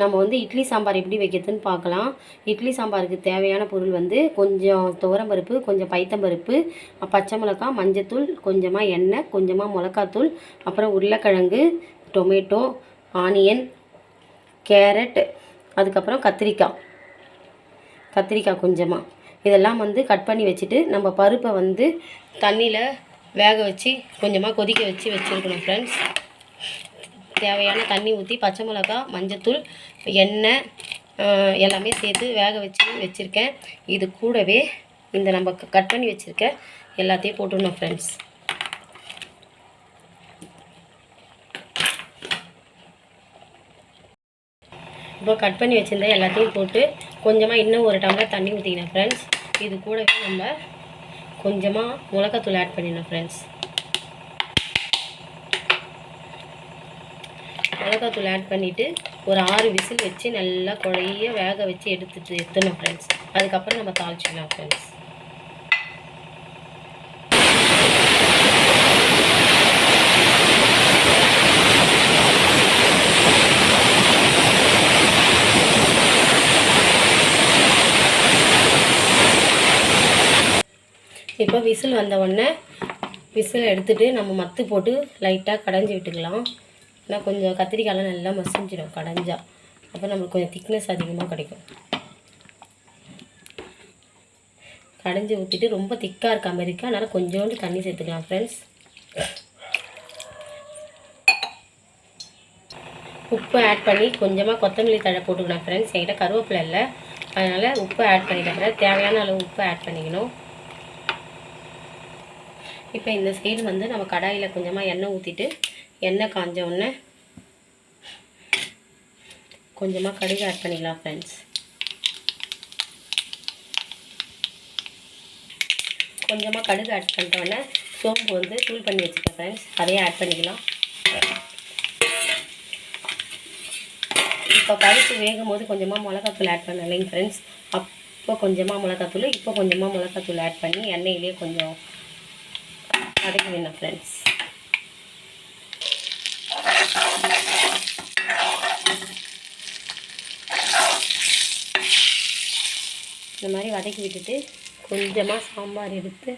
நம்ம வந்து இட்லி சாம்பார் எப்படி வைக்கிறதுன்னு பார்க்கலாம். இட்லி சாம்பாருக்கு தேவையான பொருள் வந்து கொஞ்சம் துவரம்பருப்பு, கொஞ்சம் பைத்தம்பருப்பு, பச்சை மிளகாய், மஞ்சத்தூள், கொஞ்சமாக எண்ணெய், கொஞ்சமாக மிளகாத்தூள், அப்புறம் உருளைக்கிழங்கு, டொமேட்டோ, ஆனியன், கேரட், அதுக்கப்புறம் கத்திரிக்காய் கொஞ்சமாக. இதெல்லாம் வந்து கட் பண்ணி வச்சுட்டு நம்ம பருப்பை வந்து தண்ணியில் வேக வச்சு கொஞ்சமாக கொதிக்க வச்சு வச்சுருக்கணும் ஃப்ரெண்ட்ஸ். தேவையான தண்ணி ஊற்றி பச்சை மிளகாய், மஞ்சத்தூள், எண்ணெய் எல்லாமே சேர்த்து வேக வச்சு வச்சுருக்கேன். இது கூடவே இந்த நம்ம கட் பண்ணி வச்சுருக்க எல்லாத்தையும் போட்டுடணும் ஃப்ரெண்ட்ஸ். இப்போ கட் பண்ணி வச்சுருந்தேன் எல்லாத்தையும் போட்டு கொஞ்சமாக இன்னும் ஒரு டம்ளர் தண்ணி ஊற்றிக்கணும் ஃப்ரெண்ட்ஸ். இது கூடவே நம்ம கொஞ்சமாக மிளகாத்தூள் ஆட் பண்ணிடணும் ஃப்ரெண்ட்ஸ். மிளகாத்தூள் ஆட் பண்ணிவிட்டு ஒரு 6 விசில் வச்சு நல்லா குழைய வேக வச்சு எடுத்துடணும் ஃப்ரெண்ட்ஸ். அதுக்கப்புறம் நம்ம தாளிச்சிடலாம் ஃப்ரெண்ட்ஸ். இப்போ விசில் வந்த உடனே விசில் எடுத்துகிட்டு நம்ம மத்து போட்டு லைட்டாக கடைஞ்சி விட்டுக்கலாம். ஏன்னா கொஞ்சம் கத்திரிக்காயெலாம் நல்லா மசிஞ்சிடும் கடைஞ்சா. அப்போ நம்மளுக்கு கொஞ்சம் திக்னஸ் அதிகமாக கிடைக்கும். கடைஞ்சி ஊற்றிட்டு ரொம்ப திக்காக இருக்க மாதிரி இருக்குது, அதனால் கொஞ்சோண்டு தண்ணி சேர்த்துக்கலாம் ஃப்ரெண்ட்ஸ். உப்பு ஆட் பண்ணி கொஞ்சமாக கொத்தமல்லி தழை போட்டுக்கலாம் ஃப்ரெண்ட்ஸ். என்கிட்ட கருவேப்பிலை இல்லை, அதனால் உப்பு ஆட் பண்ணிக்கிறேன். தேவையான அளவு உப்பு ஆட் பண்ணிக்கணும். இப்போ இந்த சைடு வந்து நம்ம கடாயில் கொஞ்சமாக எண்ணெய் ஊற்றிட்டு எண்ணெய் காஞ்ச உடனே கொஞ்சமாக கடுகு ஆட் பண்ணிக்கலாம் ஃப்ரெண்ட்ஸ். கொஞ்சமாக கடுகு ஆட் பண்ணிட்ட உடனே சோம்பு வந்து தூள் பண்ணி வச்சுருக்கேன் ஃப்ரெண்ட்ஸ், அதையே ஆட் பண்ணிக்கலாம். இப்போ பருப்பு வேகும் போது கொஞ்சமாக மிளகாத்தூள் ஆட் பண்ணலைங்க ஃப்ரெண்ட்ஸ். அப்போ கொஞ்சமாக மிளகாத்தூள், இப்போ கொஞ்சமாக மிளகாத்தூள் ஆட் பண்ணி எண்ணெயிலே கொஞ்சம் வதக்கி வேணும் ஃப்ரெண்ட்ஸ். இந்த மாதிரி வதக்கி விட்டுட்டு கொஞ்சமாக சாம்பார் எடுத்து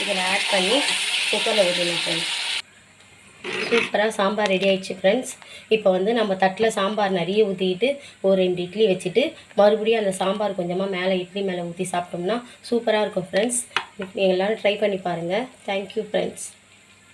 இதில் ஆட் பண்ணி குக்கரில் ஊற்றணும் ஃப்ரெண்ட்ஸ். சூப்பராக சாம்பார் ரெடி ஆகிடுச்சு ஃப்ரெண்ட்ஸ். இப்போ வந்து நம்ம தட்டில் சாம்பார் நிறைய ஊற்றிக்கிட்டு ஒரு 2 இட்லி வச்சுட்டு மறுபடியும் அந்த சாம்பார் கொஞ்சமாக மேலே இட்லி மேலே ஊற்றி சாப்பிட்டோம்னா சூப்பராக இருக்கும் ஃப்ரெண்ட்ஸ். எல்லோரும் ட்ரை பண்ணி பாருங்கள். Thank you friends.